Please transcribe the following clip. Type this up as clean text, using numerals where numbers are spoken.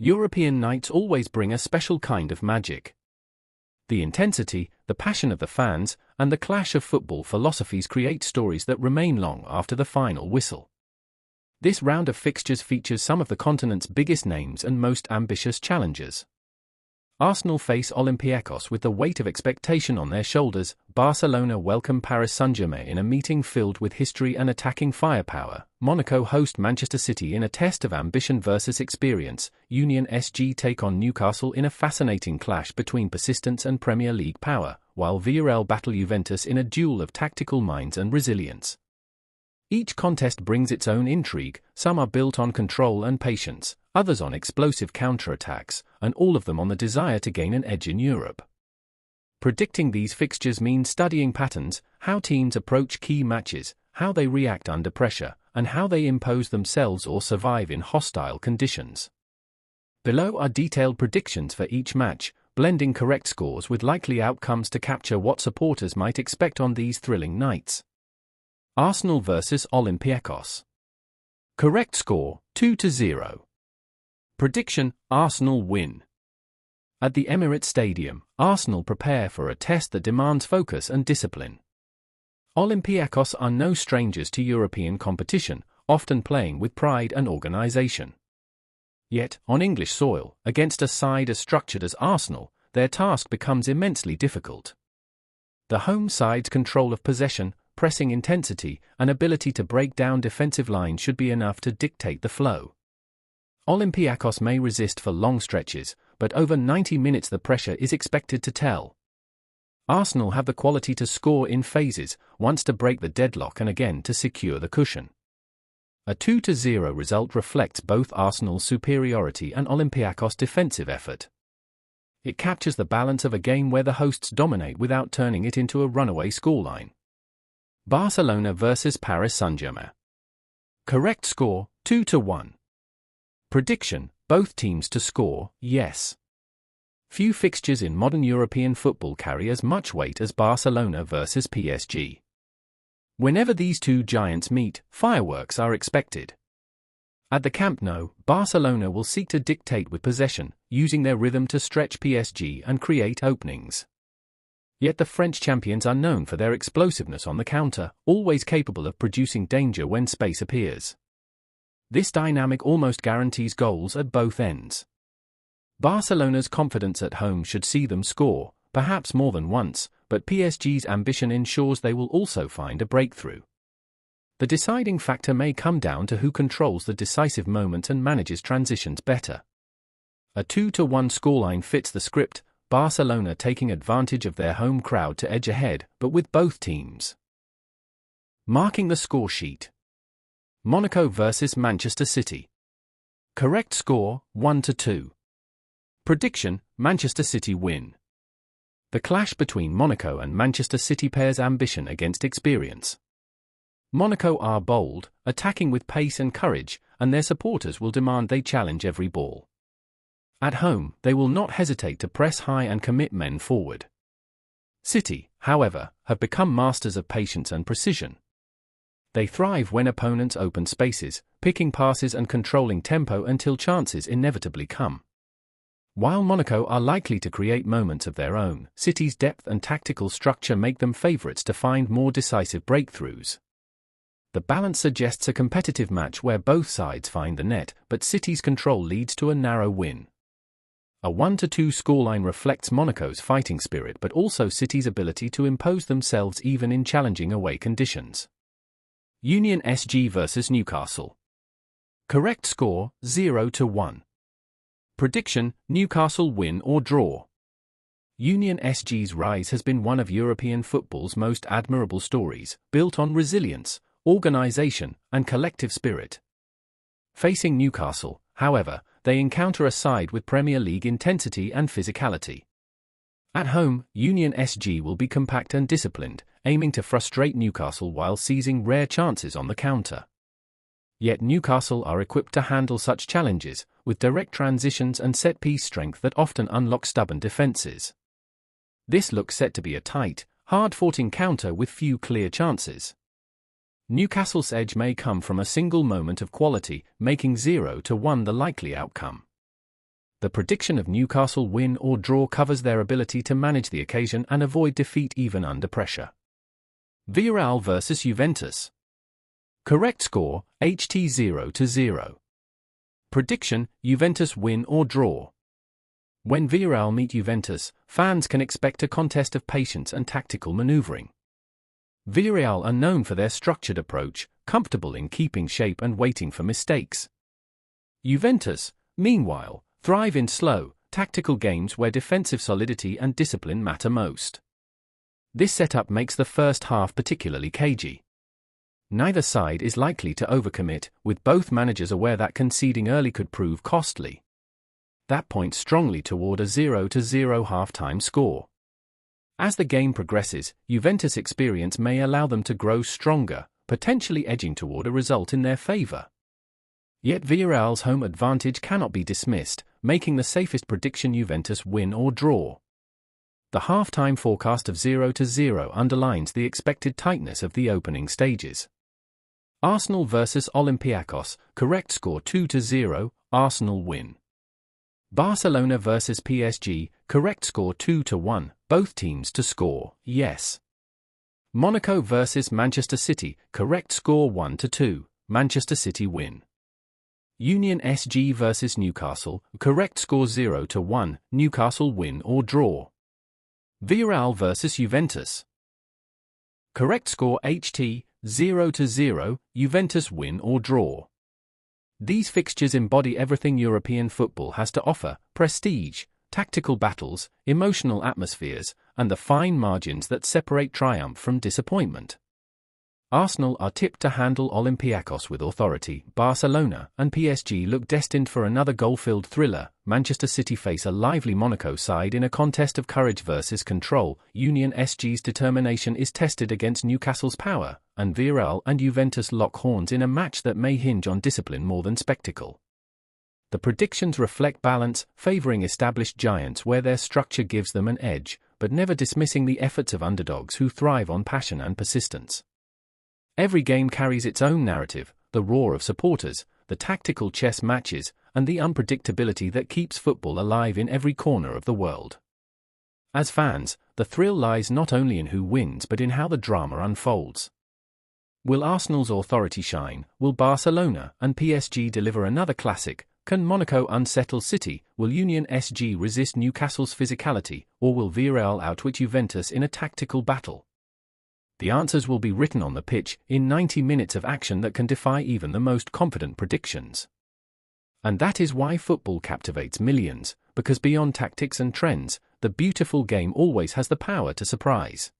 European nights always bring a special kind of magic. The intensity, the passion of the fans, and the clash of football philosophies create stories that remain long after the final whistle. This round of fixtures features some of the continent's biggest names and most ambitious challengers. Arsenal face Olympiacos with the weight of expectation on their shoulders. Barcelona welcome Paris Saint-Germain in a meeting filled with history and attacking firepower. Monaco host Manchester City in a test of ambition versus experience. Union SG take on Newcastle in a fascinating clash between persistence and Premier League power, while Villarreal battle Juventus in a duel of tactical minds and resilience. Each contest brings its own intrigue. Some are built on control and patience, others on explosive counterattacks, and all of them on the desire to gain an edge in Europe. Predicting these fixtures means studying patterns, how teams approach key matches, how they react under pressure, and how they impose themselves or survive in hostile conditions. Below are detailed predictions for each match, blending correct scores with likely outcomes to capture what supporters might expect on these thrilling nights. Arsenal vs Olympiacos. Correct score, 2-0. Prediction, Arsenal win. At the Emirates Stadium, Arsenal prepare for a test that demands focus and discipline. Olympiacos are no strangers to European competition, often playing with pride and organisation. Yet, on English soil, against a side as structured as Arsenal, their task becomes immensely difficult. The home side's control of possession, pressing intensity, and ability to break down defensive lines should be enough to dictate the flow. Olympiacos may resist for long stretches, but over 90 minutes the pressure is expected to tell. Arsenal have the quality to score in phases, once to break the deadlock and again to secure the cushion. A 2-0 result reflects both Arsenal's superiority and Olympiacos' defensive effort. It captures the balance of a game where the hosts dominate without turning it into a runaway scoreline. Barcelona vs Paris Saint-Germain. Correct score, 2-1. Prediction, both teams to score, yes. Few fixtures in modern European football carry as much weight as Barcelona vs PSG. Whenever these two giants meet, fireworks are expected. At the Camp Nou, Barcelona will seek to dictate with possession, using their rhythm to stretch PSG and create openings. Yet the French champions are known for their explosiveness on the counter, always capable of producing danger when space appears. This dynamic almost guarantees goals at both ends. Barcelona's confidence at home should see them score, perhaps more than once, but PSG's ambition ensures they will also find a breakthrough. The deciding factor may come down to who controls the decisive moment and manages transitions better. A 2-1 scoreline fits the script, Barcelona taking advantage of their home crowd to edge ahead, but with both teams. Marking the score sheet. Monaco vs Manchester City. Correct score, 1-2. Prediction, Manchester City win. The clash between Monaco and Manchester City pairs ambition against experience. Monaco are bold, attacking with pace and courage, and their supporters will demand they challenge every ball. At home, they will not hesitate to press high and commit men forward. City, however, have become masters of patience and precision. They thrive when opponents open spaces, picking passes and controlling tempo until chances inevitably come. While Monaco are likely to create moments of their own, City's depth and tactical structure make them favourites to find more decisive breakthroughs. The balance suggests a competitive match where both sides find the net, but City's control leads to a narrow win. A 1-2 scoreline reflects Monaco's fighting spirit but also City's ability to impose themselves even in challenging away conditions. Union SG vs Newcastle. Correct score, 0-1. Prediction, Newcastle win or draw. Union SG's rise has been one of European football's most admirable stories, built on resilience, organisation, and collective spirit. Facing Newcastle, however, they encounter a side with Premier League intensity and physicality. At home, Union SG will be compact and disciplined, aiming to frustrate Newcastle while seizing rare chances on the counter. Yet Newcastle are equipped to handle such challenges, with direct transitions and set-piece strength that often unlock stubborn defences. This looks set to be a tight, hard-fought encounter with few clear chances. Newcastle's edge may come from a single moment of quality, making 0-1 the likely outcome. The prediction of Newcastle win or draw covers their ability to manage the occasion and avoid defeat even under pressure. Villarreal vs Juventus. Correct score, HT 0-0. Prediction, Juventus win or draw. When Villarreal meet Juventus, fans can expect a contest of patience and tactical maneuvering. Villarreal are known for their structured approach, comfortable in keeping shape and waiting for mistakes. Juventus, meanwhile, thrive in slow, tactical games where defensive solidity and discipline matter most. This setup makes the first half particularly cagey. Neither side is likely to overcommit, with both managers aware that conceding early could prove costly. That points strongly toward a 0-0 half-time score. As the game progresses, Juventus' experience may allow them to grow stronger, potentially edging toward a result in their favor. Yet Villarreal's home advantage cannot be dismissed, making the safest prediction Juventus win or draw. The half-time forecast of 0-0 underlines the expected tightness of the opening stages. Arsenal vs Olympiacos, correct score 2-0, Arsenal win. Barcelona vs PSG, correct score 2-1, both teams to score, yes. Monaco vs Manchester City, correct score 1-2, Manchester City win. Union SG vs Newcastle, correct score 0-1, Newcastle win or draw. Villarreal vs Juventus. Correct score HT, 0-0, Juventus win or draw. These fixtures embody everything European football has to offer: prestige, tactical battles, emotional atmospheres, and the fine margins that separate triumph from disappointment. Arsenal are tipped to handle Olympiacos with authority. Barcelona and PSG look destined for another goal-filled thriller. Manchester City face a lively Monaco side in a contest of courage versus control. Union SG's determination is tested against Newcastle's power, and Villarreal and Juventus lock horns in a match that may hinge on discipline more than spectacle. The predictions reflect balance, favoring established giants where their structure gives them an edge, but never dismissing the efforts of underdogs who thrive on passion and persistence. Every game carries its own narrative: the roar of supporters, the tactical chess matches, and the unpredictability that keeps football alive in every corner of the world. As fans, the thrill lies not only in who wins but in how the drama unfolds. Will Arsenal's authority shine? Will Barcelona and PSG deliver another classic? Can Monaco unsettle City? Will Union SG resist Newcastle's physicality? Or will Villarreal outwit Juventus in a tactical battle? The answers will be written on the pitch, in 90 minutes of action that can defy even the most confident predictions. And that is why football captivates millions, because beyond tactics and trends, the beautiful game always has the power to surprise.